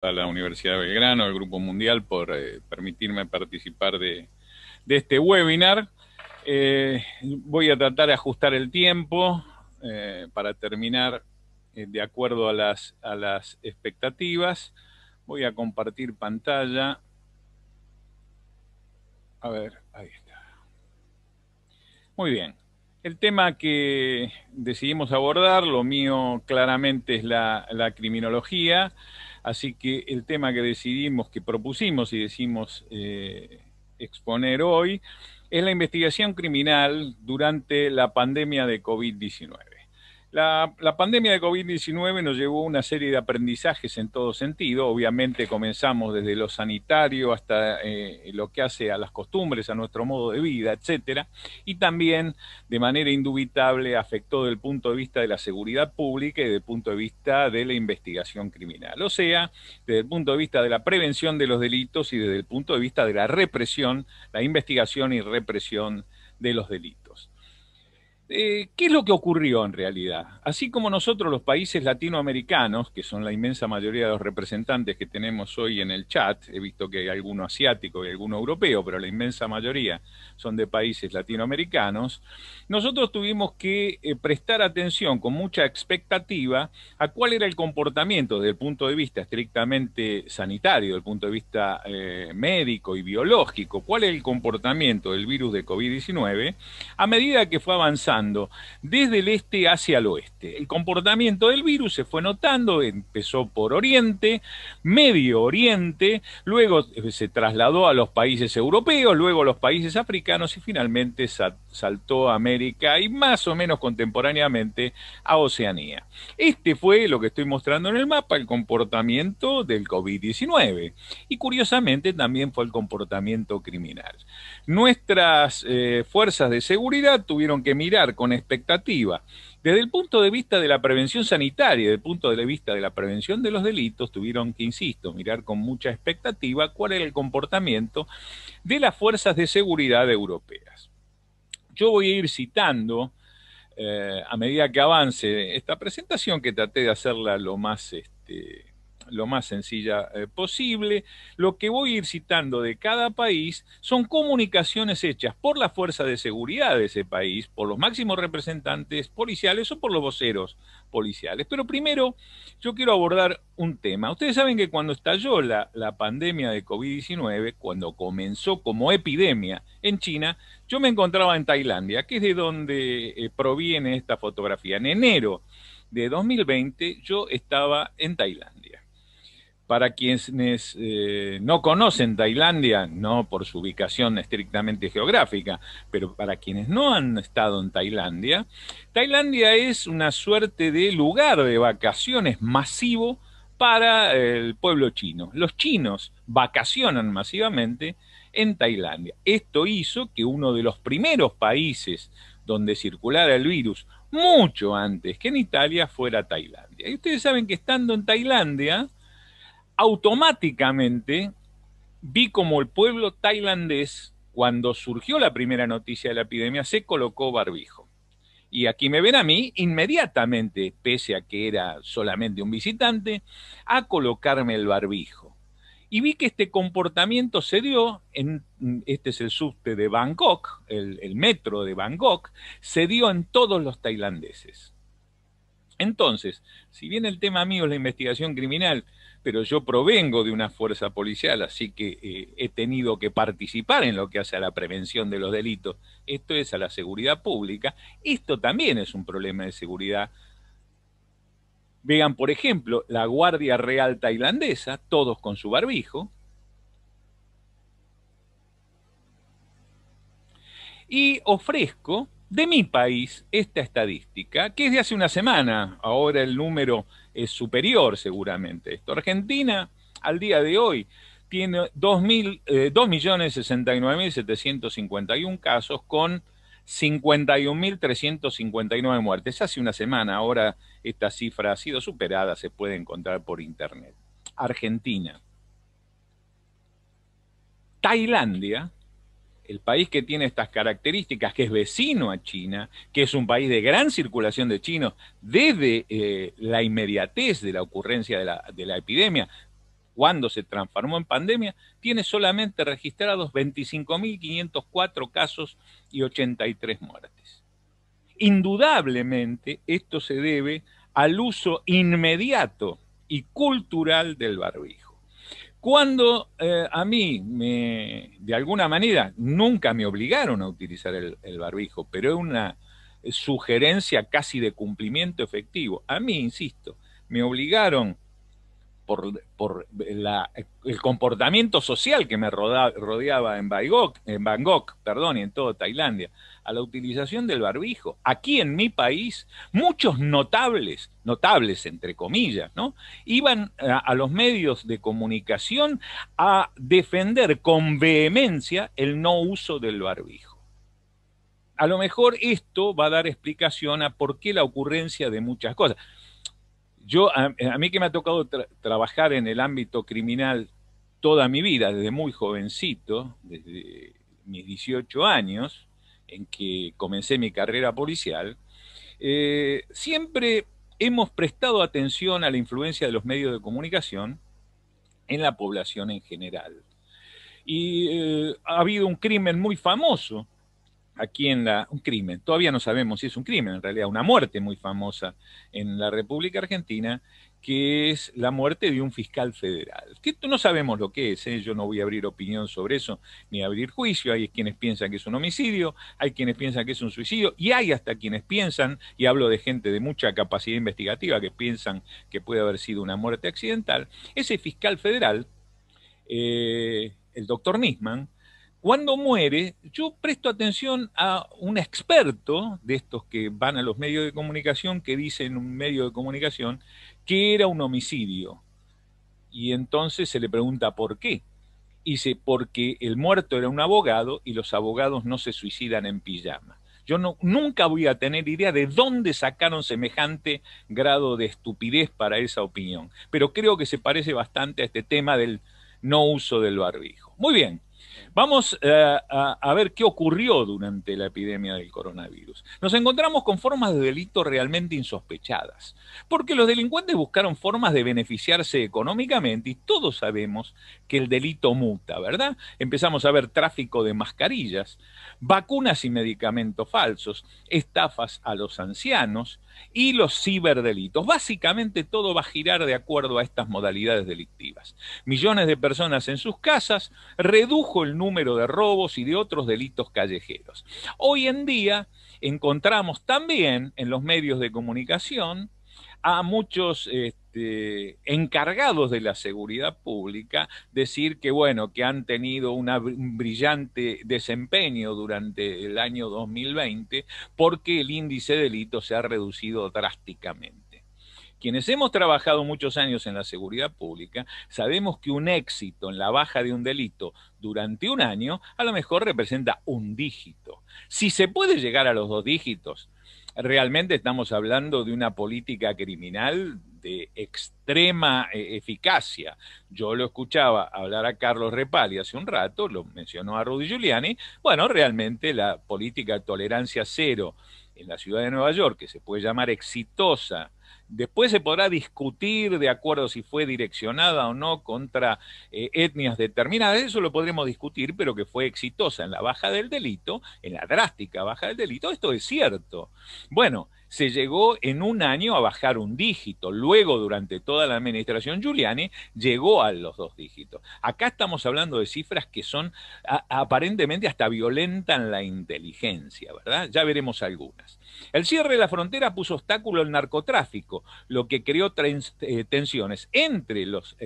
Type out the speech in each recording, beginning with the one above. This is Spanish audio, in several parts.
A la Universidad de Belgrano, al Grupo Mundial, por permitirme participar de este webinar. Voy a tratar de ajustar el tiempo para terminar de acuerdo a las expectativas. Voy a compartir pantalla. A ver, ahí está. Muy bien. El tema que decidimos abordar, lo mío claramente es la criminología, así que el tema que decidimos, que propusimos y decimos exponer hoy, es la investigación criminal durante la pandemia de COVID-19. La pandemia de COVID-19 nos llevó a una serie de aprendizajes en todo sentido. Obviamente comenzamos desde lo sanitario hasta lo que hace a las costumbres, a nuestro modo de vida, etcétera. Y también, de manera indubitable, afectó desde el punto de vista de la seguridad pública y desde el punto de vista de la investigación criminal. O sea, desde el punto de vista de la prevención de los delitos y desde el punto de vista de la represión, la investigación y represión de los delitos. ¿Qué es lo que ocurrió en realidad? Así como nosotros los países latinoamericanos, que son la inmensa mayoría de los representantes que tenemos hoy en el chat, he visto que hay alguno asiático y alguno europeo, pero la inmensa mayoría son de países latinoamericanos, nosotros tuvimos que prestar atención con mucha expectativa a cuál era el comportamiento desde el punto de vista estrictamente sanitario, desde el punto de vista médico y biológico, cuál es el comportamiento del virus de COVID-19 a medida que fue avanzando desde el este hacia el oeste. El comportamiento del virus se fue notando, empezó por Oriente, Medio Oriente, luego se trasladó a los países europeos, luego a los países africanos y finalmente saltó a América y más o menos contemporáneamente a Oceanía. Este fue lo que estoy mostrando en el mapa, el comportamiento del COVID-19 y curiosamente también fue el comportamiento criminal. Nuestras fuerzas de seguridad tuvieron que mirar con expectativa desde el punto de vista de la prevención sanitaria, desde el punto de vista de la prevención de los delitos, tuvieron que, insisto, mirar con mucha expectativa cuál era el comportamiento de las fuerzas de seguridad europeas. Yo voy a ir citando a medida que avance esta presentación, que traté de hacerla lo más sencilla posible. Lo que voy a ir citando de cada país son comunicaciones hechas por la fuerza de seguridad de ese país, por los máximos representantes policiales o por los voceros policiales. Pero primero yo quiero abordar un tema. Ustedes saben que cuando estalló la pandemia de COVID-19, cuando comenzó como epidemia en China, yo me encontraba en Tailandia, que es de donde proviene esta fotografía. En enero de 2020 yo estaba en Tailandia. Para quienes no conocen Tailandia, no por su ubicación estrictamente geográfica, pero para quienes no han estado en Tailandia, Tailandia es una suerte de lugar de vacaciones masivo para el pueblo chino. Los chinos vacacionan masivamente en Tailandia. Esto hizo que uno de los primeros países donde circulara el virus, mucho antes que en Italia, fuera Tailandia. Y ustedes saben que estando en Tailandia, automáticamente vi como el pueblo tailandés, cuando surgió la primera noticia de la epidemia, se colocó barbijo. Y aquí me ven a mí, inmediatamente, pese a que era solamente un visitante, a colocarme el barbijo. Y vi que este comportamiento se dio, este es el subte de Bangkok, el metro de Bangkok, se dio en todos los tailandeses. Entonces, si bien el tema mío es la investigación criminal, pero yo provengo de una fuerza policial, así que he tenido que participar en lo que hace a la prevención de los delitos, esto es a la seguridad pública, esto también es un problema de seguridad. Vean, por ejemplo, la Guardia Real tailandesa, todos con su barbijo, y ofrezco de mi país esta estadística, que es de hace una semana, ahora el número es superior seguramente. Esto, Argentina, al día de hoy, tiene 2.069.751 casos con 51.359 muertes. Hace una semana, ahora esta cifra ha sido superada, se puede encontrar por internet. Argentina. Tailandia, el país que tiene estas características, que es vecino a China, que es un país de gran circulación de chinos desde la inmediatez de la ocurrencia de la epidemia, cuando se transformó en pandemia, tiene solamente registrados 25.504 casos y 83 muertes. Indudablemente, esto se debe al uso inmediato y cultural del barbijo. Cuando a mí, de alguna manera, nunca me obligaron a utilizar el barbijo, pero es una sugerencia casi de cumplimiento efectivo. A mí, insisto, me obligaron por el comportamiento social que me rodeaba en Bangkok, perdón, y en toda Tailandia, a la utilización del barbijo. Aquí en mi país, muchos notables entre comillas, ¿no? Iban a los medios de comunicación a defender con vehemencia el no uso del barbijo. A lo mejor esto va a dar explicación a por qué la ocurrencia de muchas cosas. A mí que me ha tocado trabajar en el ámbito criminal toda mi vida, desde muy jovencito, desde mis 18 años, en que comencé mi carrera policial, siempre hemos prestado atención a la influencia de los medios de comunicación en la población en general. Y ha habido un crimen muy famoso aquí un crimen, todavía no sabemos si es un crimen, en realidad una muerte muy famosa en la República Argentina, que es la muerte de un fiscal federal. Que no sabemos lo que es, yo no voy a abrir opinión sobre eso, ni abrir juicio, hay quienes piensan que es un homicidio, hay quienes piensan que es un suicidio, y hay hasta quienes piensan, y hablo de gente de mucha capacidad investigativa, que piensan que puede haber sido una muerte accidental. Ese fiscal federal, el doctor Nisman, cuando muere, yo presto atención a un experto de estos que van a los medios de comunicación, que dice en un medio de comunicación que era un homicidio. Y entonces se le pregunta por qué. Y dice, porque el muerto era un abogado y los abogados no se suicidan en pijama. Yo nunca voy a tener idea de dónde sacaron semejante grado de estupidez para esa opinión. Pero creo que se parece bastante a este tema del no uso del barbijo. Muy bien. Vamos a ver qué ocurrió durante la epidemia del coronavirus. Nos encontramos con formas de delito realmente insospechadas, porque los delincuentes buscaron formas de beneficiarse económicamente y todos sabemos que el delito muta, ¿verdad? Empezamos a ver tráfico de mascarillas, vacunas y medicamentos falsos, estafas a los ancianos y los ciberdelitos. Básicamente todo va a girar de acuerdo a estas modalidades delictivas. Millones de personas en sus casas, redujo el número de robos y de otros delitos callejeros. Hoy en día encontramos también en los medios de comunicación a muchos encargados de la seguridad pública decir que, bueno, que han tenido un brillante desempeño durante el año 2020 porque el índice de delitos se ha reducido drásticamente. Quienes hemos trabajado muchos años en la seguridad pública, sabemos que un éxito en la baja de un delito durante un año a lo mejor representa un dígito. Si se puede llegar a los 2 dígitos, realmente estamos hablando de una política criminal de extrema eficacia. Yo lo escuchaba hablar a Carlos Repali hace un rato, lo mencionó a Rudy Giuliani. Bueno, realmente la política de tolerancia cero en la ciudad de Nueva York, que se puede llamar exitosa, después se podrá discutir de acuerdo si fue direccionada o no contra etnias determinadas, eso lo podremos discutir, pero que fue exitosa en la baja del delito, en la drástica baja del delito, esto es cierto. Bueno, se llegó en un año a bajar un dígito, luego durante toda la administración Giuliani llegó a los 2 dígitos. Acá estamos hablando de cifras que son aparentemente hasta violentan la inteligencia, ¿verdad? Ya veremos algunas. El cierre de la frontera puso obstáculo al narcotráfico, lo que creó tensiones entre los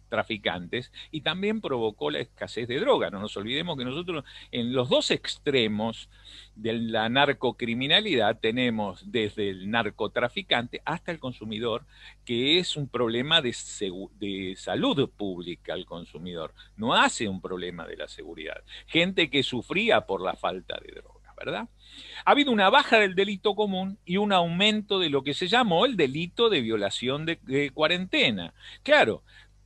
traficantes y también provocó la escasez de droga. No nos olvidemos que nosotros en los 2 extremos de la narcocriminalidad tenemos desde el narcotraficante hasta el consumidor, que es un problema de salud pública al consumidor, no hace un problema de la seguridad. Gente que sufría por la falta de droga, ¿verdad? Ha habido una baja del delito común y un aumento de lo que se llamó el delito de violación de cuarentena. Claro,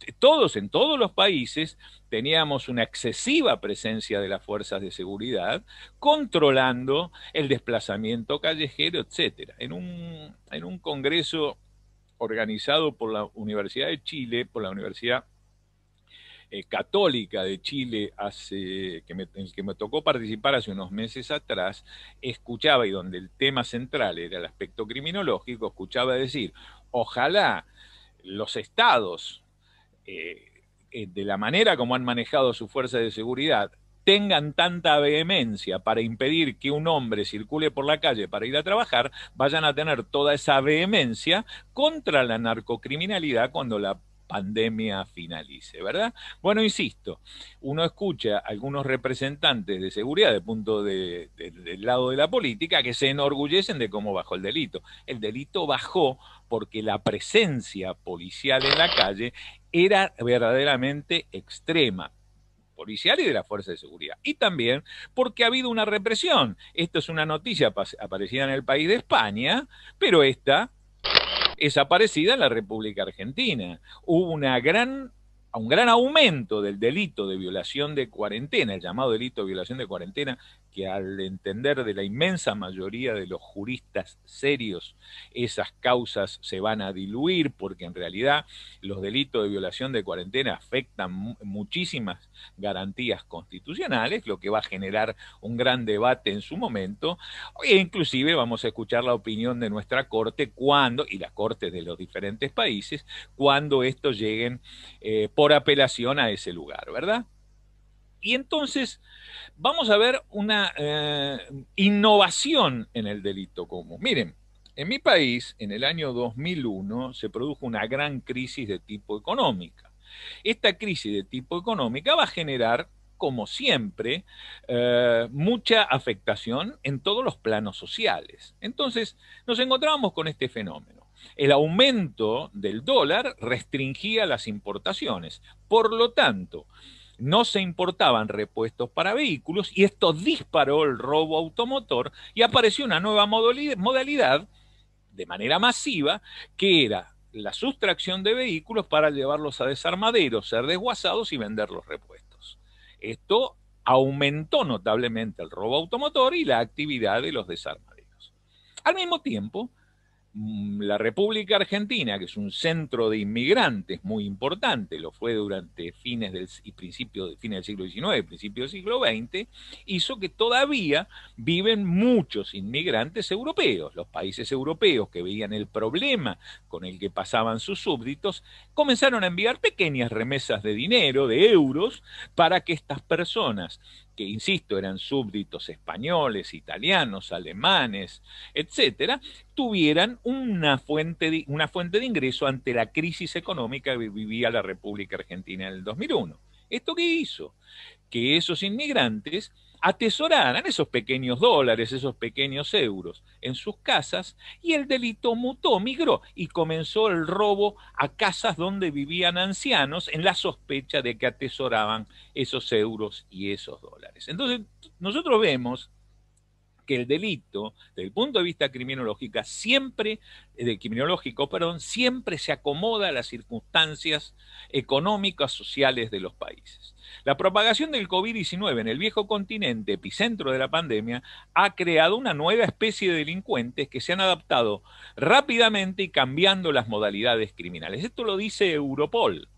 en todos los países teníamos una excesiva presencia de las fuerzas de seguridad controlando el desplazamiento callejero, etcétera. En un congreso organizado por la Universidad de Chile, por la Universidad Católica de Chile, en el que me tocó participar hace unos meses atrás, escuchaba, y donde el tema central era el aspecto criminológico, escuchaba decir, ojalá los estados, de la manera como han manejado su fuerza de seguridad, tengan tanta vehemencia para impedir que un hombre circule por la calle para ir a trabajar, vayan a tener toda esa vehemencia contra la narcocriminalidad cuando la pandemia finalice, ¿verdad? Bueno, insisto, uno escucha a algunos representantes de seguridad del lado de la política que se enorgullecen de cómo bajó el delito. El delito bajó porque la presencia policial en la calle era verdaderamente extrema, policial y de la fuerza de seguridad. Y también porque ha habido una represión. Esto es una noticia aparecida en el país de España, pero esta es aparecida en la República Argentina. Hubo un gran aumento del delito de violación de cuarentena, el llamado delito de violación de cuarentena, que al entender de la inmensa mayoría de los juristas serios, esas causas se van a diluir, porque en realidad los delitos de violación de cuarentena afectan muchísimas garantías constitucionales, lo que va a generar un gran debate en su momento, e inclusive vamos a escuchar la opinión de nuestra Corte y las Cortes de los diferentes países, cuando estos lleguen por apelación a ese lugar, ¿verdad? Y entonces vamos a ver una innovación en el delito común. Miren, en mi país, en el año 2001, se produjo una gran crisis de tipo económica. Esta crisis de tipo económica va a generar, como siempre, mucha afectación en todos los planos sociales. Entonces, nos encontramos con este fenómeno. El aumento del dólar restringía las importaciones. Por lo tanto, no se importaban repuestos para vehículos y esto disparó el robo automotor y apareció una nueva modalidad de manera masiva, que era la sustracción de vehículos para llevarlos a desarmaderos, ser desguazados y vender los repuestos. Esto aumentó notablemente el robo automotor y la actividad de los desarmaderos. Al mismo tiempo, la República Argentina, que es un centro de inmigrantes muy importante, lo fue durante fines del siglo XIX, principio del siglo XX, hizo que todavía viven muchos inmigrantes europeos. Los países europeos que veían el problema con el que pasaban sus súbditos, comenzaron a enviar pequeñas remesas de dinero, de euros, para que estas personas, que insisto, eran súbditos españoles, italianos, alemanes, etcétera, tuvieran una fuente de ingreso ante la crisis económica que vivía la República Argentina en el 2001. ¿Esto qué hizo? Que esos inmigrantes atesoraran esos pequeños dólares, esos pequeños euros en sus casas, y el delito migró y comenzó el robo a casas donde vivían ancianos en la sospecha de que atesoraban esos euros y esos dólares. Entonces, nosotros vemos que el delito, desde el punto de vista criminológico, siempre se acomoda a las circunstancias económicas, sociales de los países. La propagación del COVID-19 en el viejo continente, epicentro de la pandemia, ha creado una nueva especie de delincuentes que se han adaptado rápidamente y cambiando las modalidades criminales. Esto lo dice Europol,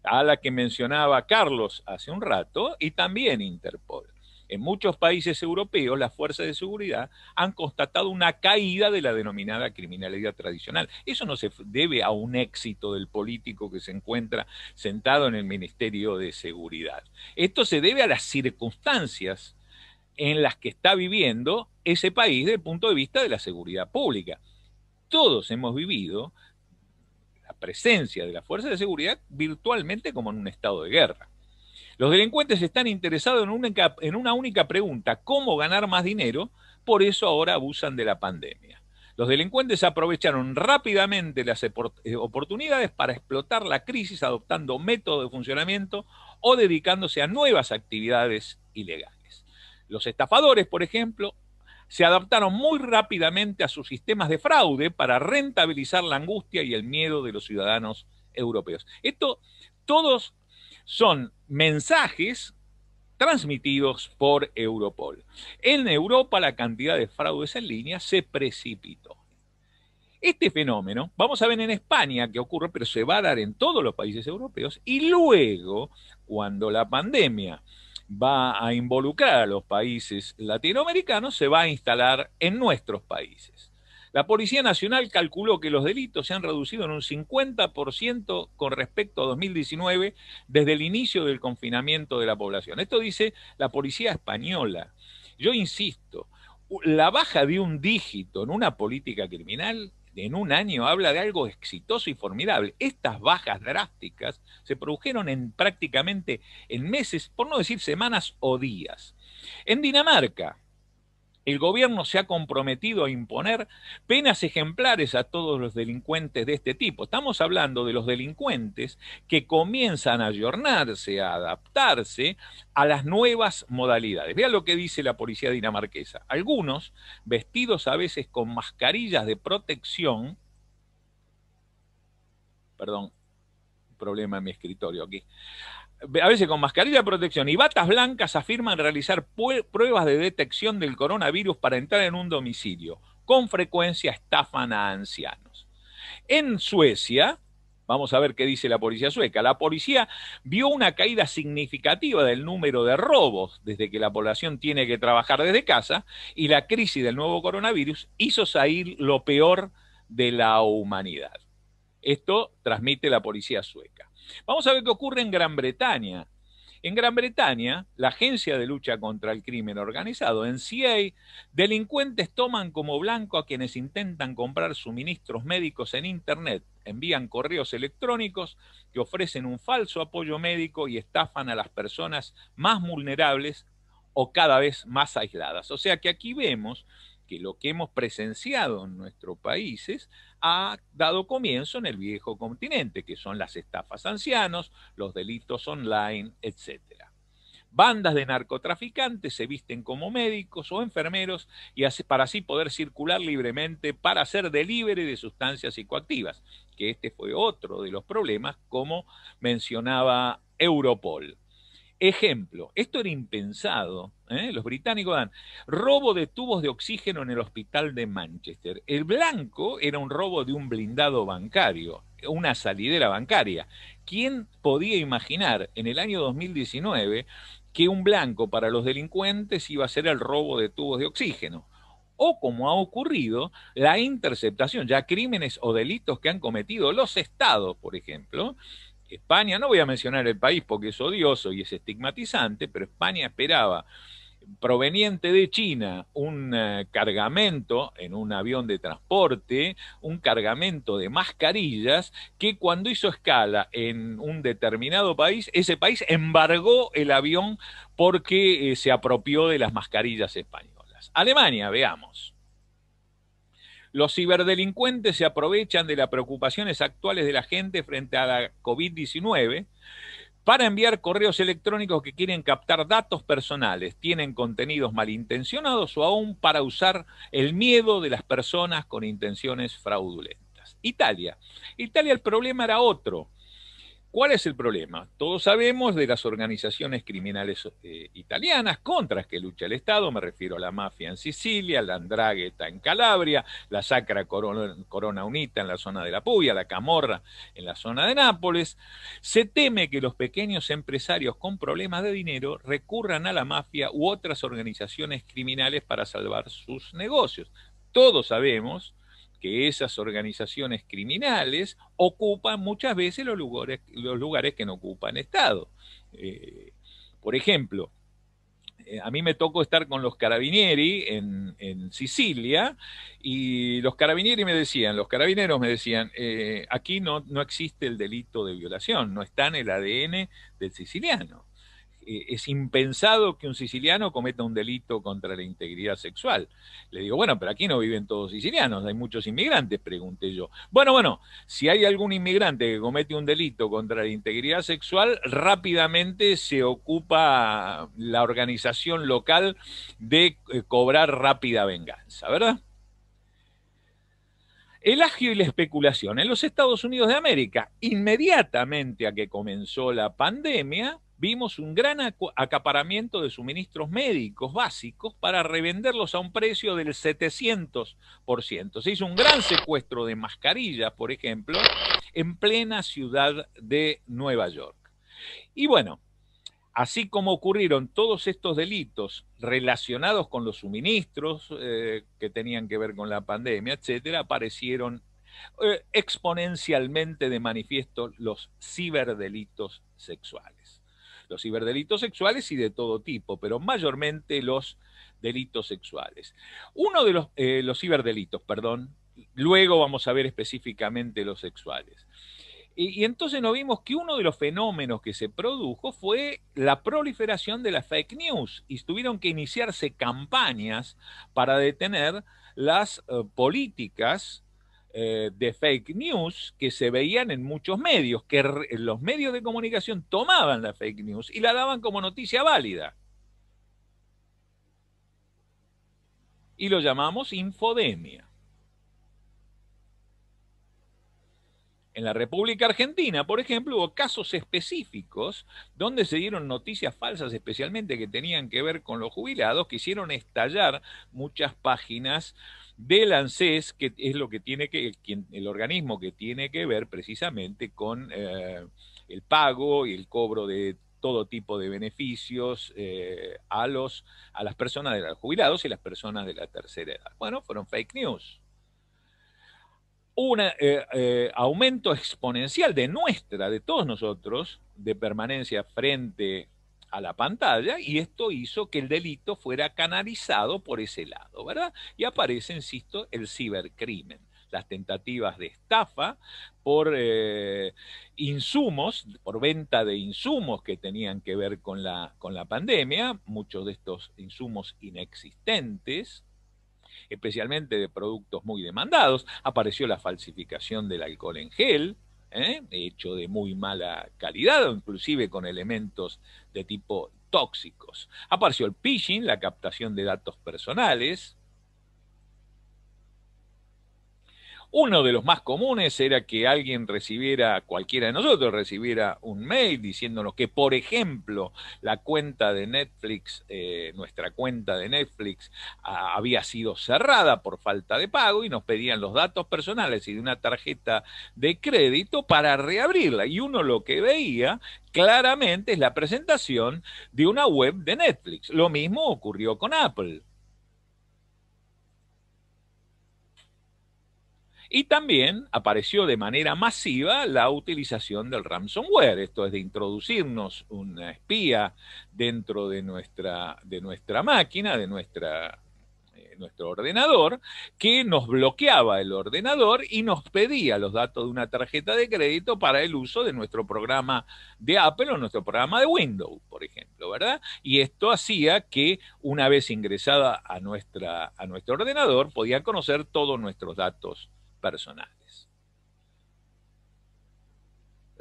a la que mencionaba Carlos hace un rato, y también Interpol. En muchos países europeos, las fuerzas de seguridad han constatado una caída de la denominada criminalidad tradicional. Eso no se debe a un éxito del político que se encuentra sentado en el Ministerio de Seguridad. Esto se debe a las circunstancias en las que está viviendo ese país desde el punto de vista de la seguridad pública. Todos hemos vivido la presencia de las fuerzas de seguridad virtualmente como en un estado de guerra. Los delincuentes están interesados en una única pregunta: ¿cómo ganar más dinero? Por eso ahora abusan de la pandemia. Los delincuentes aprovecharon rápidamente las oportunidades para explotar la crisis adoptando métodos de funcionamiento o dedicándose a nuevas actividades ilegales. Los estafadores, por ejemplo, se adaptaron muy rápidamente a sus sistemas de fraude para rentabilizar la angustia y el miedo de los ciudadanos europeos. Todos son mensajes transmitidos por Europol. En Europa la cantidad de fraudes en línea se precipitó. Este fenómeno, vamos a ver en España qué ocurre, pero se va a dar en todos los países europeos, y luego, cuando la pandemia va a involucrar a los países latinoamericanos, se va a instalar en nuestros países. La Policía Nacional calculó que los delitos se han reducido en un 50% con respecto a 2019 desde el inicio del confinamiento de la población. Esto dice la Policía Española. Yo insisto, la baja de un dígito en una política criminal en un año habla de algo exitoso y formidable. Estas bajas drásticas se produjeron prácticamente en meses, por no decir semanas o días. En Dinamarca, el gobierno se ha comprometido a imponer penas ejemplares a todos los delincuentes de este tipo. Estamos hablando de los delincuentes que comienzan a ayornarse, a adaptarse a las nuevas modalidades. Vean lo que dice la policía dinamarquesa. Algunos, vestidos a veces con mascarillas de protección, perdón, problema en mi escritorio aquí, a veces con mascarilla de protección y batas blancas, afirman realizar pruebas de detección del coronavirus para entrar en un domicilio. Con frecuencia estafan a ancianos. En Suecia, vamos a ver qué dice la policía sueca, la policía vio una caída significativa del número de robos desde que la población tiene que trabajar desde casa y la crisis del nuevo coronavirus hizo salir lo peor de la humanidad. Esto transmite la policía sueca. Vamos a ver qué ocurre en Gran Bretaña. En Gran Bretaña, la Agencia de Lucha contra el Crimen Organizado, NCA, delincuentes toman como blanco a quienes intentan comprar suministros médicos en Internet, envían correos electrónicos que ofrecen un falso apoyo médico y estafan a las personas más vulnerables o cada vez más aisladas. O sea que aquí vemos que lo que hemos presenciado en nuestros países ha dado comienzo en el viejo continente, que son las estafas a ancianos, los delitos online, etc. Bandas de narcotraficantes se visten como médicos o enfermeros y para así poder circular libremente para hacer delivery de sustancias psicoactivas, que este fue otro de los problemas, como mencionaba Europol. Ejemplo, esto era impensado, los británicos dan robo de tubos de oxígeno en el hospital de Manchester. El blanco era un robo de un blindado bancario, una salidera bancaria. ¿Quién podía imaginar en el año 2019 que un blanco para los delincuentes iba a ser el robo de tubos de oxígeno? O como ha ocurrido, la interceptación, ya crímenes o delitos que han cometido los estados, por ejemplo. España, no voy a mencionar el país porque es odioso y es estigmatizante, pero España esperaba, proveniente de China, un cargamento en un avión de transporte, un cargamento de mascarillas, que cuando hizo escala en un determinado país, ese país embargó el avión porque se apropió de las mascarillas españolas. Alemania, veamos. Los ciberdelincuentes se aprovechan de las preocupaciones actuales de la gente frente a la COVID-19 para enviar correos electrónicos que quieren captar datos personales, tienen contenidos malintencionados o aún para usar el miedo de las personas con intenciones fraudulentas. Italia. Italia, el problema era otro. ¿Cuál es el problema? Todos sabemos de las organizaciones criminales italianas contra las que lucha el Estado, me refiero a la mafia en Sicilia, la 'Ndrangheta en Calabria, la Sacra Corona Unita en la zona de la Puglia, la Camorra en la zona de Nápoles. Se teme que los pequeños empresarios con problemas de dinero recurran a la mafia u otras organizaciones criminales para salvar sus negocios. Todos sabemos que esas organizaciones criminales ocupan muchas veces los lugares que no ocupan Estado. Por ejemplo, a mí me tocó estar con los carabinieri en Sicilia y los carabineros me decían, aquí no existe el delito de violación, no está en el ADN del siciliano. Es impensado que un siciliano cometa un delito contra la integridad sexual. Le digo, bueno, pero aquí no viven todos sicilianos, hay muchos inmigrantes, pregunté yo. Bueno, si hay algún inmigrante que comete un delito contra la integridad sexual, rápidamente se ocupa la organización local de cobrar rápida venganza, ¿verdad? El agio y la especulación. En los Estados Unidos de América, inmediatamente a que comenzó la pandemia, vimos un gran acaparamiento de suministros médicos básicos para revenderlos a un precio del 700%. Se hizo un gran secuestro de mascarillas, por ejemplo, en plena ciudad de Nueva York. Y bueno, así como ocurrieron todos estos delitos relacionados con los suministros que tenían que ver con la pandemia, etcétera, aparecieron exponencialmente de manifiesto los ciberdelitos sexuales. Los ciberdelitos sexuales y de todo tipo, pero mayormente los delitos sexuales. Uno de los ciberdelitos, perdón, luego vamos a ver específicamente los sexuales. Y entonces nos vimos que uno de los fenómenos que se produjo fue la proliferación de la fake news y tuvieron que iniciarse campañas para detener las políticas de fake news que se veían en muchos medios, que los medios de comunicación tomaban la fake news y la daban como noticia válida. Y lo llamamos infodemia. En la República Argentina, por ejemplo, hubo casos específicos donde se dieron noticias falsas, especialmente que tenían que ver con los jubilados, que hicieron estallar muchas páginas del ANSES, que es lo que tiene que, el organismo que tiene que ver precisamente con el pago y el cobro de todo tipo de beneficios a las personas de los jubilados y las personas de la tercera edad. Bueno, fueron fake news. Un aumento exponencial de todos nosotros, de permanencia frente a la pantalla, y esto hizo que el delito fuera canalizado por ese lado, ¿verdad? Y aparece, insisto, el cibercrimen, las tentativas de estafa por insumos, por venta de insumos que tenían que ver con la pandemia, muchos de estos insumos inexistentes, especialmente de productos muy demandados. Apareció la falsificación del alcohol en gel, hecho de muy mala calidad, o inclusive con elementos de tipo tóxicos. Apareció el phishing, la captación de datos personales. Uno de los más comunes era que alguien recibiera, cualquiera de nosotros recibiera un mail diciéndonos que, por ejemplo, la cuenta de Netflix, nuestra cuenta de Netflix, había sido cerrada por falta de pago y nos pedían los datos personales y de una tarjeta de crédito para reabrirla. Y uno lo que veía claramente es la presentación de una web de Netflix. Lo mismo ocurrió con Apple. Y también apareció de manera masiva la utilización del ransomware, esto es de introducirnos una espía dentro de nuestra máquina, de nuestro ordenador, que nos bloqueaba el ordenador y nos pedía los datos de una tarjeta de crédito para el uso de nuestro programa de Apple o nuestro programa de Windows, por ejemplo, ¿verdad? Y esto hacía que una vez ingresada a nuestro ordenador podían conocer todos nuestros datos personales.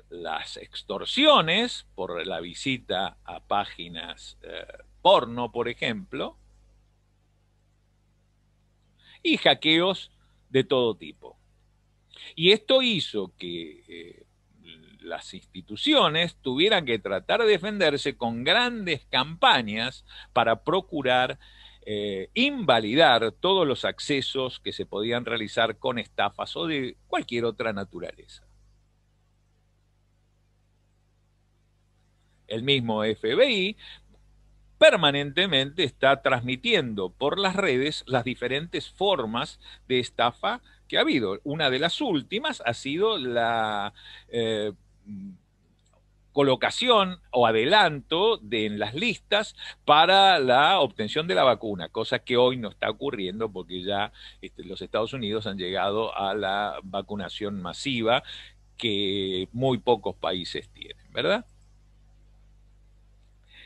Las extorsiones por la visita a páginas porno, por ejemplo, y hackeos de todo tipo. Y esto hizo que las instituciones tuvieran que tratar de defenderse con grandes campañas para procurar invalidar todos los accesos que se podían realizar con estafas o de cualquier otra naturaleza. El mismo FBI permanentemente está transmitiendo por las redes las diferentes formas de estafa que ha habido. Una de las últimas ha sido la colocación o adelanto en las listas para la obtención de la vacuna, cosa que hoy no está ocurriendo porque ya los Estados Unidos han llegado a la vacunación masiva que muy pocos países tienen, ¿verdad?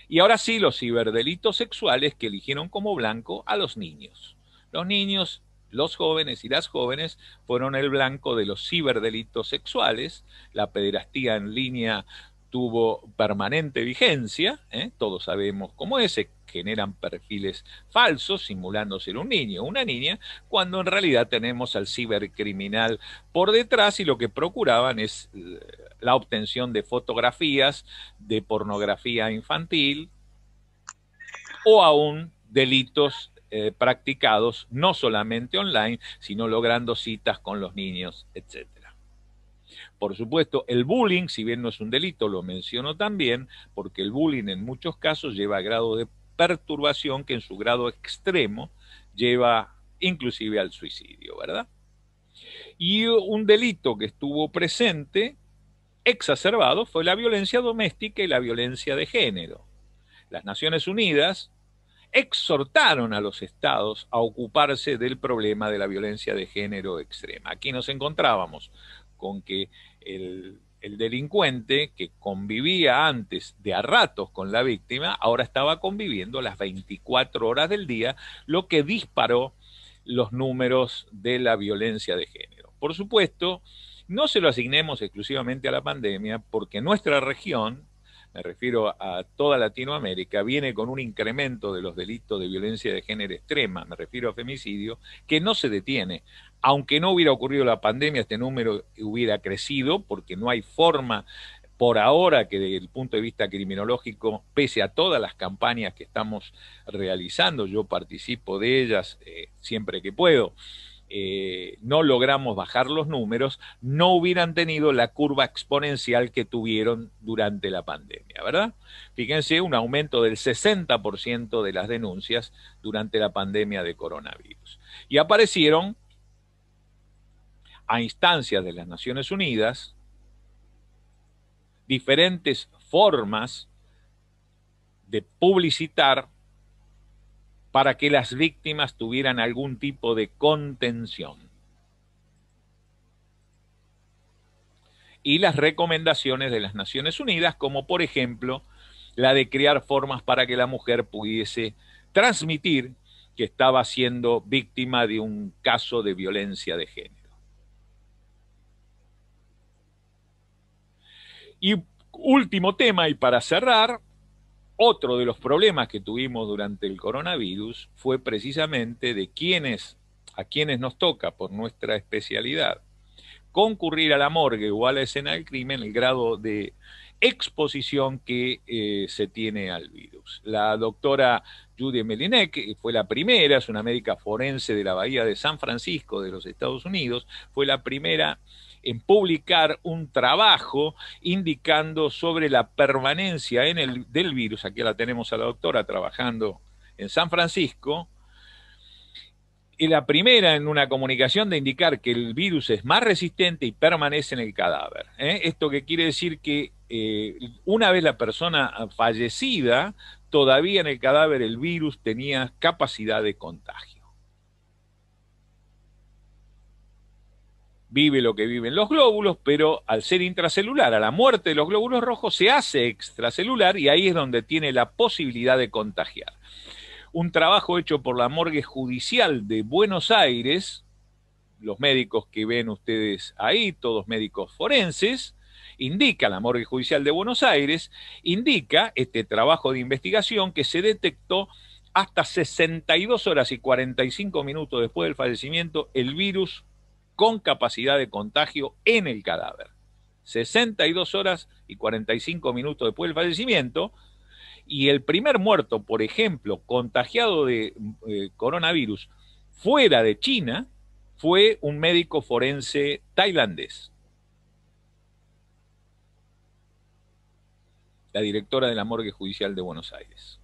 Y ahora sí, los ciberdelitos sexuales que eligieron como blanco a los niños. Los niños, los jóvenes y las jóvenes fueron el blanco de los ciberdelitos sexuales. La pederastía en línea tuvo permanente vigencia, todos sabemos cómo es, se generan perfiles falsos simulando ser un niño o una niña, cuando en realidad tenemos al cibercriminal por detrás y lo que procuraban es la obtención de fotografías de pornografía infantil o aún delitos practicados no solamente online, sino logrando citas con los niños, etc. Por supuesto, el bullying, si bien no es un delito, lo menciono también, porque el bullying en muchos casos lleva a grado de perturbación que en su grado extremo lleva inclusive al suicidio, ¿verdad? Y un delito que estuvo presente, exacerbado, fue la violencia doméstica y la violencia de género. Las Naciones Unidas exhortaron a los estados a ocuparse del problema de la violencia de género extrema. Aquí nos encontrábamos con que el delincuente que convivía antes de a ratos con la víctima, ahora estaba conviviendo las 24 horas del día, lo que disparó los números de la violencia de género. Por supuesto, no se lo asignemos exclusivamente a la pandemia, porque nuestra región, me refiero a toda Latinoamérica, viene con un incremento de los delitos de violencia de género extrema, me refiero a femicidio, que no se detiene. Aunque no hubiera ocurrido la pandemia, este número hubiera crecido, porque no hay forma por ahora que desde el punto de vista criminológico, pese a todas las campañas que estamos realizando, yo participo de ellas siempre que puedo, no logramos bajar los números, no hubieran tenido la curva exponencial que tuvieron durante la pandemia, ¿verdad? Fíjense, un aumento del 60% de las denuncias durante la pandemia de coronavirus. Y aparecieron, a instancias de las Naciones Unidas, diferentes formas de publicitar para que las víctimas tuvieran algún tipo de contención. Y las recomendaciones de las Naciones Unidas, como por ejemplo la de crear formas para que la mujer pudiese transmitir que estaba siendo víctima de un caso de violencia de género. Y último tema, y para cerrar, otro de los problemas que tuvimos durante el coronavirus fue precisamente de a quienes nos toca por nuestra especialidad concurrir a la morgue o a la escena del crimen, el grado de exposición que se tiene al virus. La doctora Judy Melinek fue la primera, es una médica forense de la Bahía de San Francisco de los Estados Unidos, fue la primera en publicar un trabajo indicando sobre la permanencia del virus. Aquí la tenemos a la doctora trabajando en San Francisco, y la primera en una comunicación de indicar que el virus es más resistente y permanece en el cadáver. Esto que quiere decir que una vez la persona fallecida, todavía en el cadáver el virus tenía capacidad de contagio. Vive lo que viven los glóbulos, pero al ser intracelular, a la muerte de los glóbulos rojos, se hace extracelular y ahí es donde tiene la posibilidad de contagiar. Un trabajo hecho por la Morgue Judicial de Buenos Aires, los médicos que ven ustedes ahí, todos médicos forenses, indica, la Morgue Judicial de Buenos Aires, indica este trabajo de investigación que se detectó hasta 62 horas y 45 minutos después del fallecimiento el virus con capacidad de contagio en el cadáver. 62 horas y 45 minutos después del fallecimiento. Y el primer muerto, por ejemplo, contagiado de coronavirus fuera de China, fue un médico forense tailandés. La directora de la Morgue Judicial de Buenos Aires.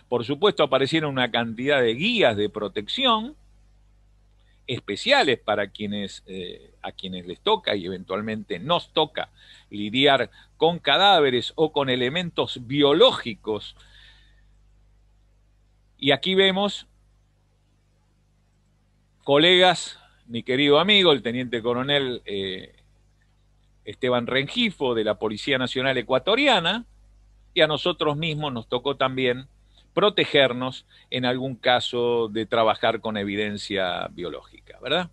Por supuesto, aparecieron una cantidad de guías de protección especiales para a quienes les toca y eventualmente nos toca lidiar con cadáveres o con elementos biológicos. Y aquí vemos, colegas, mi querido amigo, el teniente coronel Esteban Rengifo de la Policía Nacional Ecuatoriana, y a nosotros mismos nos tocó también protegernos en algún caso de trabajar con evidencia biológica, ¿verdad?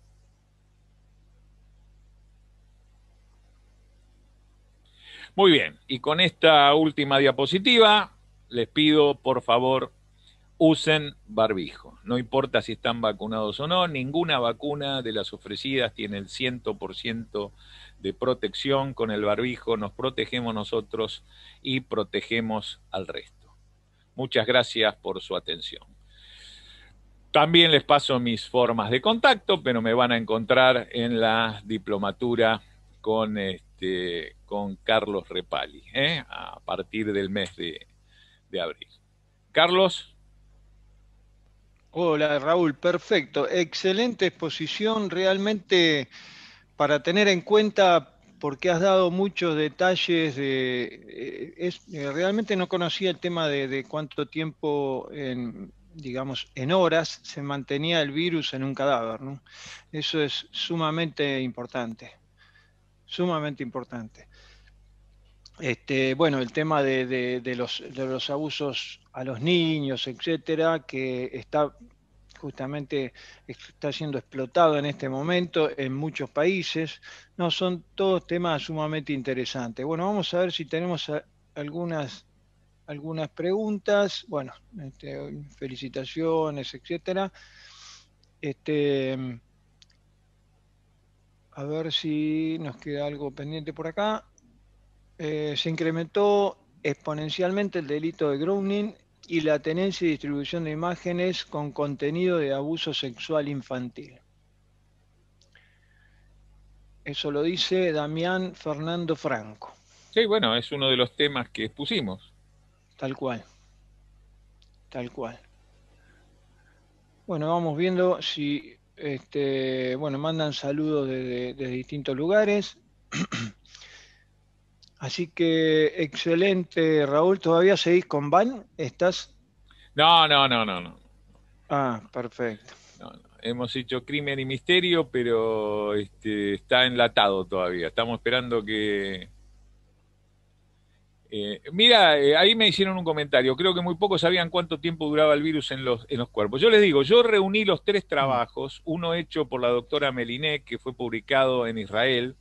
Muy bien, y con esta última diapositiva les pido, por favor, usen barbijo. No importa si están vacunados o no, ninguna vacuna de las ofrecidas tiene el 100% de protección. Con el barbijo nos protegemos nosotros y protegemos al resto. Muchas gracias por su atención. También les paso mis formas de contacto, pero me van a encontrar en la diplomatura con Carlos Repali, a partir del mes de abril. Carlos, Hola Raúl, perfecto. Excelente exposición, realmente para tener en cuenta porque has dado muchos detalles realmente no conocía el tema de cuánto tiempo digamos, en horas se mantenía el virus en un cadáver, ¿no? Eso es sumamente importante, sumamente importante. Bueno, el tema de los abusos a los niños, etcétera, que justamente está siendo explotado en este momento en muchos países. No, son todos temas sumamente interesantes. Bueno, vamos a ver si tenemos algunas, algunas preguntas. Bueno, felicitaciones, etcétera. Este, a ver si nos queda algo pendiente por acá. Se incrementó exponencialmente el delito de grooming y la tenencia y distribución de imágenes con contenido de abuso sexual infantil. Eso lo dice Damián Fernando Franco, sí, bueno, es uno de los temas que expusimos. tal cual, tal cual. Bueno, vamos viendo si, bueno, mandan saludos de distintos lugares. Así que excelente, Raúl. ¿Todavía seguís con Van? ¿Estás? No, no, no, no, no. Ah, perfecto. No, no. Hemos hecho Crimen y Misterio, pero está enlatado todavía. Estamos esperando que... mira, ahí me hicieron un comentario. Creo que muy pocos sabían cuánto tiempo duraba el virus en los cuerpos. Yo les digo, yo reuní los tres Mm. trabajos, uno hecho por la doctora Meliné, que fue publicado en Israel,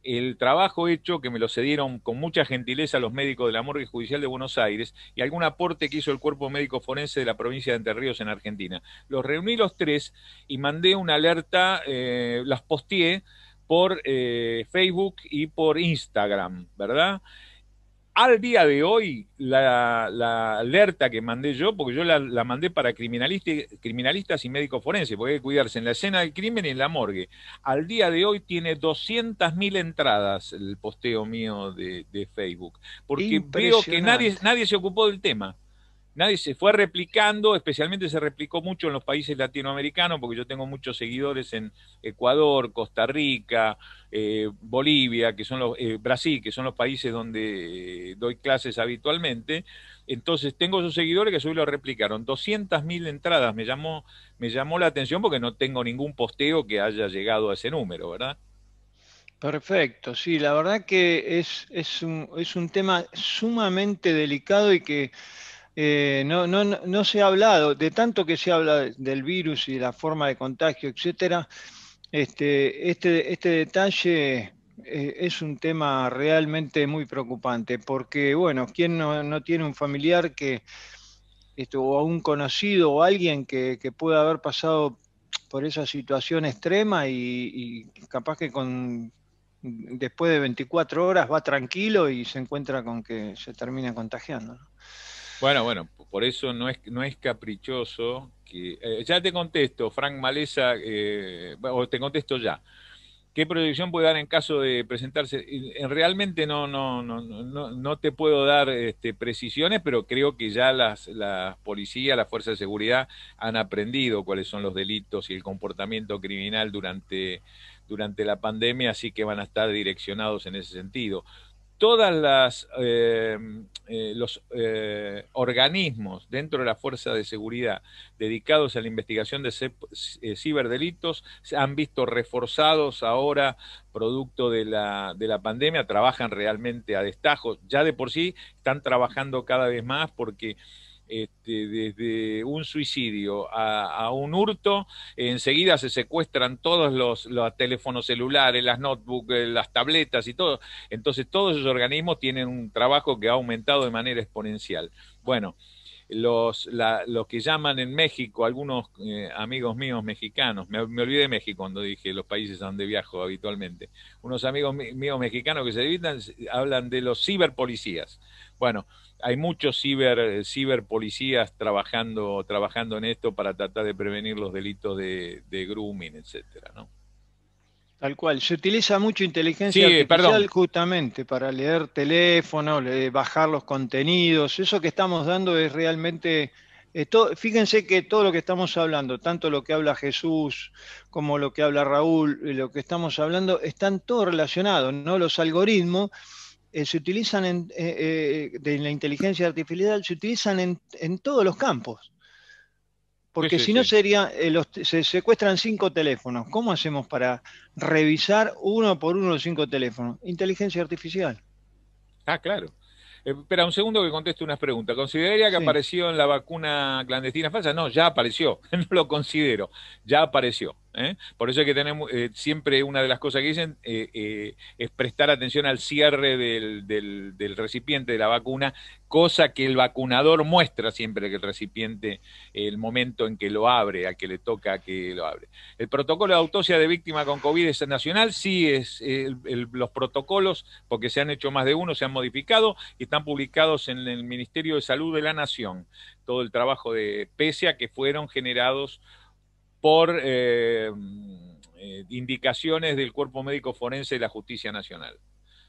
el trabajo hecho, que me lo cedieron con mucha gentileza los médicos de la Morgue Judicial de Buenos Aires, y algún aporte que hizo el Cuerpo Médico Forense de la provincia de Entre Ríos en Argentina. Los reuní los tres y mandé una alerta, las posteé por Facebook y por Instagram, ¿verdad? Al día de hoy, la alerta que mandé yo, porque yo la mandé para criminalistas y médicos forenses, porque hay que cuidarse en la escena del crimen y en la morgue. Al día de hoy tiene 200.000 entradas el posteo mío de Facebook, porque veo que Impresionante. nadie se ocupó del tema. Nadie se fue replicando, especialmente se replicó mucho en los países latinoamericanos, porque yo tengo muchos seguidores en Ecuador, Costa Rica, Bolivia, Brasil, que son los países donde doy clases habitualmente. Entonces tengo esos seguidores que hoy lo replicaron. 200.000 entradas me llamó la atención porque no tengo ningún posteo que haya llegado a ese número, ¿verdad? Perfecto, sí, la verdad que es un tema sumamente delicado y que no se ha hablado, de tanto que se habla del virus y la forma de contagio, etcétera. Este detalle es un tema realmente muy preocupante, porque, bueno, ¿quién no tiene un familiar o a un conocido o alguien que pueda haber pasado por esa situación extrema y capaz que después de 24 horas va tranquilo y se encuentra con que se termina contagiando, ¿no? Bueno, bueno, por eso no es caprichoso que... ya te contesto, Frank Maleza, o te contesto ya. ¿Qué proyección puede dar en caso de presentarse? Realmente no te puedo dar precisiones, pero creo que ya las policías, las fuerzas de seguridad han aprendido cuáles son los delitos y el comportamiento criminal durante la pandemia, así que van a estar direccionados en ese sentido. Todas los organismos dentro de la fuerza de seguridad dedicados a la investigación de ciberdelitos se han visto reforzados ahora producto de la pandemia, trabajan realmente a destajo, ya de por sí están trabajando cada vez más porque desde un suicidio a un hurto, enseguida se secuestran todos los teléfonos celulares, las notebooks, las tabletas y todo. Entonces todos esos organismos tienen un trabajo que ha aumentado de manera exponencial. Bueno, los que llaman en México, algunos amigos míos mexicanos, me olvidé de México cuando dije los países a donde viajo habitualmente, unos amigos míos mexicanos que se dedican, hablan de los ciberpolicías. Bueno, hay muchos ciberpolicías trabajando en esto para tratar de prevenir los delitos de grooming, etcétera, ¿no? Tal cual. Se utiliza mucho inteligencia Sí, artificial perdón. justamente para leer teléfono, bajar los contenidos. Eso que estamos dando es realmente... fíjense que todo lo que estamos hablando, tanto lo que habla Jesús como lo que habla Raúl, y lo que estamos hablando, están todos relacionados, ¿no? Los algoritmos se utilizan de la inteligencia artificial, se utilizan en todos los campos. Sí, Porque sí, si no sí. sería, se secuestran 5 teléfonos. ¿Cómo hacemos para revisar uno por uno los 5 teléfonos? Inteligencia artificial. Ah, claro. Espera un segundo que conteste unas preguntas. ¿Consideraría que Sí. apareció en la vacuna clandestina falsa? No, ya apareció. No lo considero. Ya apareció. ¿Eh? Por eso es que tenemos siempre una de las cosas que dicen es prestar atención al cierre del recipiente de la vacuna, cosa que el vacunador muestra siempre que el recipiente, el momento en que lo abre, al que le toca que lo abre. El protocolo de autopsia de víctima con COVID es nacional, sí es los protocolos, porque se han hecho más de uno, se han modificado y están publicados en el Ministerio de Salud de la Nación. Todo el trabajo de pese a que fueron generados por indicaciones del Cuerpo Médico Forense de la Justicia Nacional.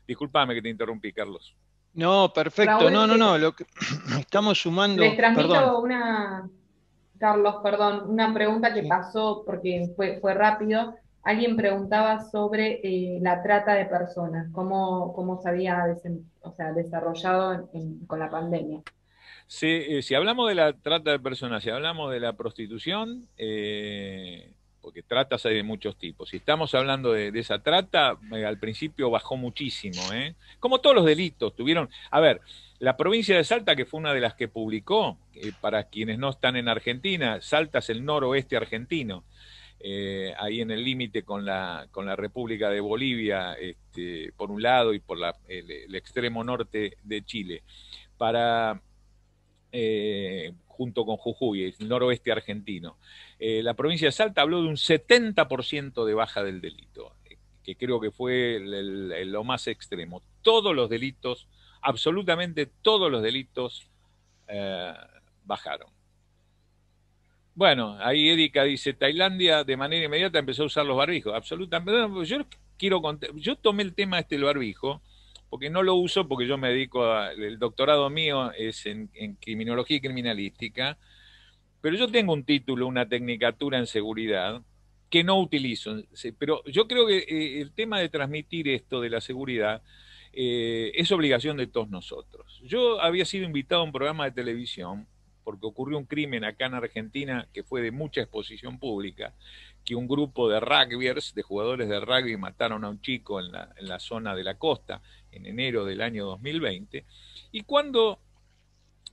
Disculpame que te interrumpí, Carlos. No, perfecto. Raúl, No, no, no. Lo que estamos les sumando, perdón. transmito Carlos, perdón, una pregunta que Sí. pasó porque fue rápido. Alguien preguntaba sobre la trata de personas, cómo se había o sea, desarrollado con la pandemia. Si hablamos de la trata de personas, si hablamos de la prostitución, porque tratas hay de muchos tipos. Si estamos hablando de esa trata, al principio bajó muchísimo, ¿eh? Como todos los delitos tuvieron. A ver, la provincia de Salta, que fue una de las que publicó, para quienes no están en Argentina, Salta es el noroeste argentino, ahí en el límite con la República de Bolivia, por un lado, y por el extremo norte de Chile. Para junto con Jujuy, el noroeste argentino. La provincia de Salta habló de un 70% de baja del delito, que creo que fue lo más extremo. Todos los delitos, absolutamente todos los delitos, eh, bajaron. Bueno, ahí Erika dice, Tailandia de manera inmediata empezó a usar los barbijos. Absolutamente. Yo tomé el tema del barbijo, porque no lo uso porque yo me dedico el doctorado mío es en criminología y criminalística, pero yo tengo un título, una tecnicatura en seguridad que no utilizo. Pero yo creo que el tema de transmitir esto de la seguridad es obligación de todos nosotros. Yo había sido invitado a un programa de televisión porque ocurrió un crimen acá en Argentina que fue de mucha exposición pública, que un grupo de rugbyers, de jugadores de rugby, mataron a un chico en la zona de la costa en enero del año 2020, y cuando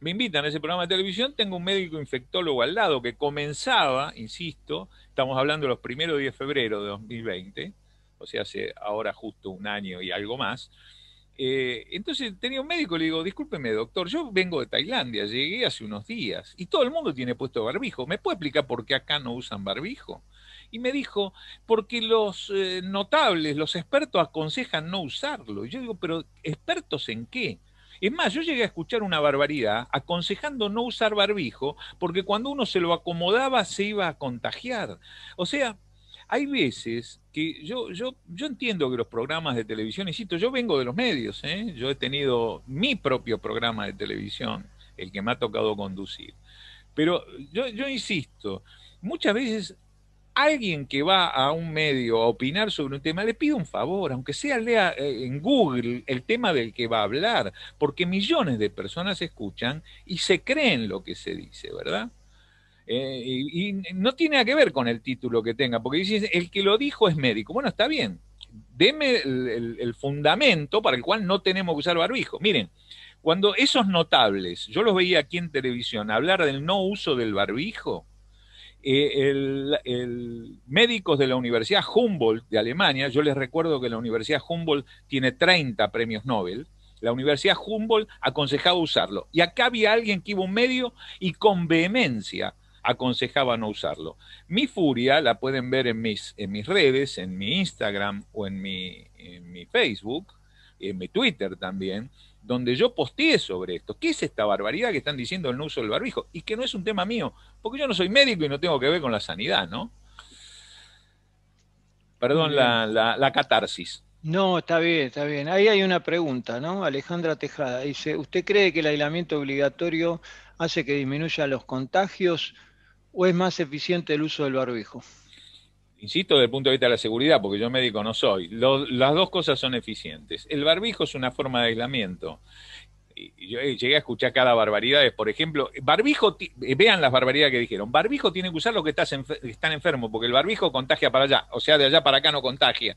me invitan a ese programa de televisión, tengo un médico infectólogo al lado que comenzaba, insisto, estamos hablando de los primeros días de febrero de 2020, o sea, hace ahora justo un año y algo más. Entonces tenía un médico, le digo, discúlpeme doctor, yo vengo de Tailandia, llegué hace unos días y todo el mundo tiene puesto barbijo, ¿me puede explicar por qué acá no usan barbijo? Y me dijo, porque los notables, los expertos aconsejan no usarlo. Y yo digo, pero ¿expertos en qué? Es más, yo llegué a escuchar una barbaridad aconsejando no usar barbijo porque cuando uno se lo acomodaba se iba a contagiar. O sea, hay veces que yo entiendo que los programas de televisión, insisto, yo vengo de los medios, ¿eh? Yo he tenido mi propio programa de televisión, el que me ha tocado conducir. Pero yo insisto, muchas veces alguien que va a un medio a opinar sobre un tema, le pido un favor, aunque sea lea en Google el tema del que va a hablar, porque millones de personas escuchan y se creen lo que se dice, ¿verdad? Y no tiene nada que ver con el título que tenga, porque dice, el que lo dijo es médico. Bueno, está bien, deme el fundamento para el cual no tenemos que usar barbijo. Miren, cuando esos notables, yo los veía aquí en televisión, hablar del no uso del barbijo, médicos de la Universidad Humboldt de Alemania, yo les recuerdo que la Universidad Humboldt tiene 30 premios Nobel, la Universidad Humboldt aconsejaba usarlo. Y acá había alguien que iba un medio y con vehemencia aconsejaba no usarlo. Mi furia la pueden ver en mis redes, en mi Instagram o en mi Facebook, en mi Twitter también, donde yo posteé sobre esto. ¿Qué es esta barbaridad que están diciendo el no uso del barbijo? Y que no es un tema mío, porque yo no soy médico y no tengo que ver con la sanidad, ¿no? Muy Perdón bien. la catarsis. No, está bien, está bien. Ahí hay una pregunta, ¿no? Alejandra Tejada dice, ¿usted cree que el aislamiento obligatorio hace que disminuya los contagios o es más eficiente el uso del barbijo? Insisto, desde el punto de vista de la seguridad, porque yo médico no soy. Las dos cosas son eficientes. El barbijo es una forma de aislamiento. Y yo llegué a escuchar cada barbaridad. Por ejemplo, barbijo, vean las barbaridades que dijeron. Barbijo tienen que usar los que están enfermos, porque el barbijo contagia para allá, o sea, de allá para acá no contagia.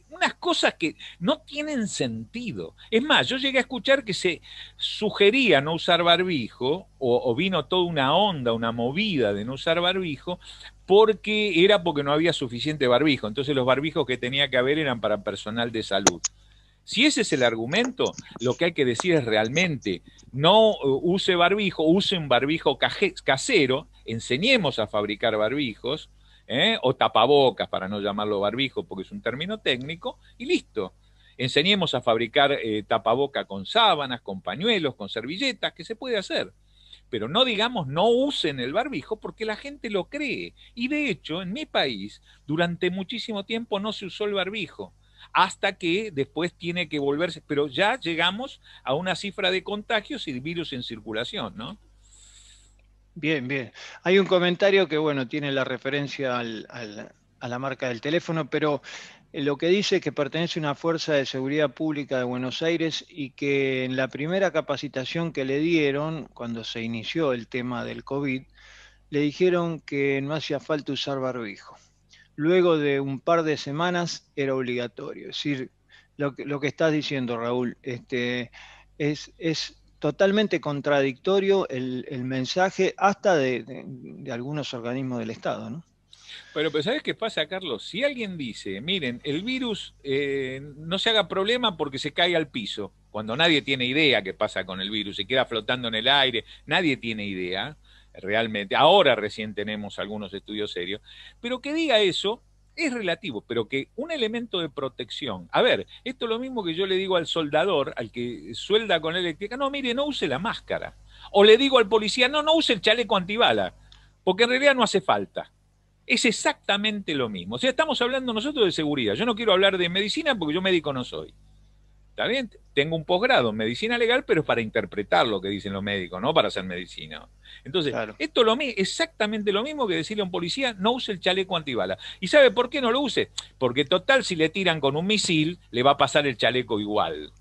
Unas cosas que no tienen sentido. Es más, yo llegué a escuchar que se sugería no usar barbijo, o vino toda una onda, una movida de no usar barbijo, porque no había suficiente barbijo. Entonces los barbijos que tenía que haber eran para personal de salud. Si ese es el argumento, lo que hay que decir es realmente no use barbijo, use un barbijo casero, enseñemos a fabricar barbijos, o tapabocas para no llamarlo barbijo porque es un término técnico, y listo. Enseñemos a fabricar tapaboca con sábanas, con pañuelos, con servilletas, que se puede hacer. Pero no digamos no usen el barbijo porque la gente lo cree. Y de hecho, en mi país, durante muchísimo tiempo no se usó el barbijo hasta que después tiene que volverse, pero ya llegamos a una cifra de contagios y virus en circulación, ¿no? Bien, bien. Hay un comentario que, bueno, tiene la referencia a la marca del teléfono, pero lo que dice es que pertenece a una fuerza de seguridad pública de Buenos Aires y que en la primera capacitación que le dieron, cuando se inició el tema del COVID, le dijeron que no hacía falta usar barbijo. Luego de un par de semanas era obligatorio. Es decir, lo que estás diciendo, Raúl, es totalmente contradictorio el mensaje hasta de algunos organismos del Estado, ¿no? Pero ¿sabes qué pasa, Carlos? Si alguien dice, miren, el virus no se haga problema porque se cae al piso, cuando nadie tiene idea qué pasa con el virus, se queda flotando en el aire, nadie tiene idea, realmente. Ahora recién tenemos algunos estudios serios, pero que diga eso es relativo, pero que un elemento de protección. A ver, esto es lo mismo que yo le digo al soldador, al que suelda con eléctrica, no, mire, no use la máscara. O le digo al policía, no, no use el chaleco antibala, porque en realidad no hace falta. Es exactamente lo mismo. O sea, estamos hablando nosotros de seguridad. Yo no quiero hablar de medicina porque yo médico no soy. ¿Está bien? Tengo un posgrado en medicina legal, pero es para interpretar lo que dicen los médicos, no para hacer medicina. Entonces, Claro. esto es exactamente lo mismo que decirle a un policía, no use el chaleco antibala. ¿Y sabe por qué no lo use? Porque total, si le tiran con un misil, le va a pasar el chaleco igual.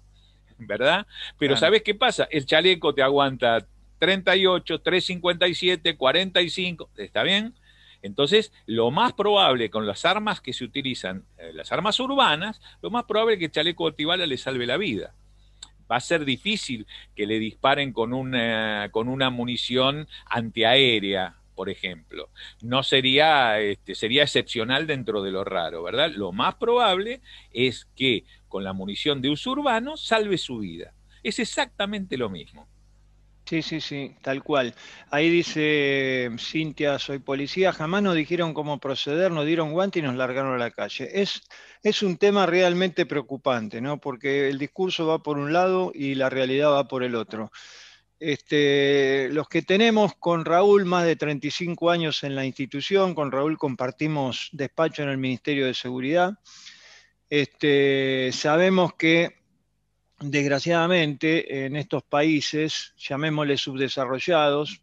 ¿Verdad? Pero Claro. ¿sabes qué pasa? El chaleco te aguanta 38, 357, 45, ¿está bien? Entonces, lo más probable con las armas que se utilizan, las armas urbanas, lo más probable es que el chaleco antibala le salve la vida. Va a ser difícil que le disparen con una munición antiaérea, por ejemplo. No sería, sería excepcional dentro de lo raro, ¿verdad? Lo más probable es que con la munición de uso urbano salve su vida. Es exactamente lo mismo. Sí, sí, sí, tal cual. Ahí dice Cintia, soy policía, jamás nos dijeron cómo proceder, nos dieron guante y nos largaron a la calle. Es un tema realmente preocupante, ¿no? Porque el discurso va por un lado y la realidad va por el otro. Los que tenemos con Raúl más de 35 años en la institución, con Raúl compartimos despacho en el Ministerio de Seguridad, sabemos que desgraciadamente, en estos países, llamémosle subdesarrollados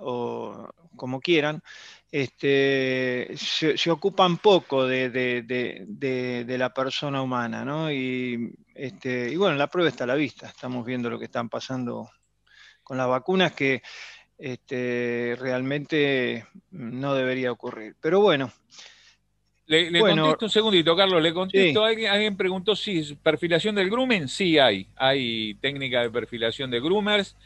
o como quieran, se ocupan poco de la persona humana, ¿no? Y bueno, la prueba está a la vista. Estamos viendo lo que están pasando con las vacunas que realmente no debería ocurrir. Pero bueno, Le bueno, contesto un segundito, Carlos, le sí. contesto. ¿Alguien preguntó si es perfilación del grooming? Sí hay. Hay técnica de perfilación de groomers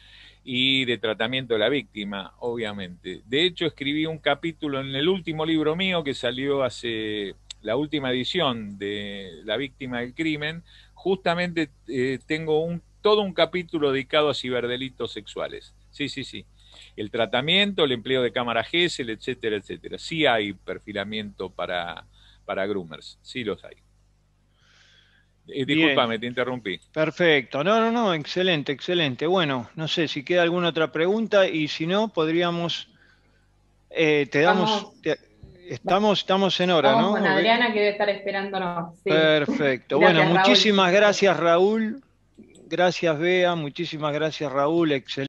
y de tratamiento de la víctima, obviamente. De hecho, escribí un capítulo en el último libro mío que salió hace la última edición de La víctima del crimen. Justamente tengo todo un capítulo dedicado a ciberdelitos sexuales. Sí, sí, sí. El tratamiento, el empleo de cámara GESEL, etcétera, etcétera. Sí hay perfilamiento para groomers, sí los hay. Discúlpame, te interrumpí. Perfecto. No, excelente, excelente. Bueno, no sé si queda alguna otra pregunta y si no, podríamos, estamos en hora, Vamos ¿no? con Adriana que debe estar esperándonos. Sí. Perfecto. Bueno, Gracias, Raúl. muchísimas gracias, Raúl. Gracias, Bea. Muchísimas gracias, Raúl. Excelente.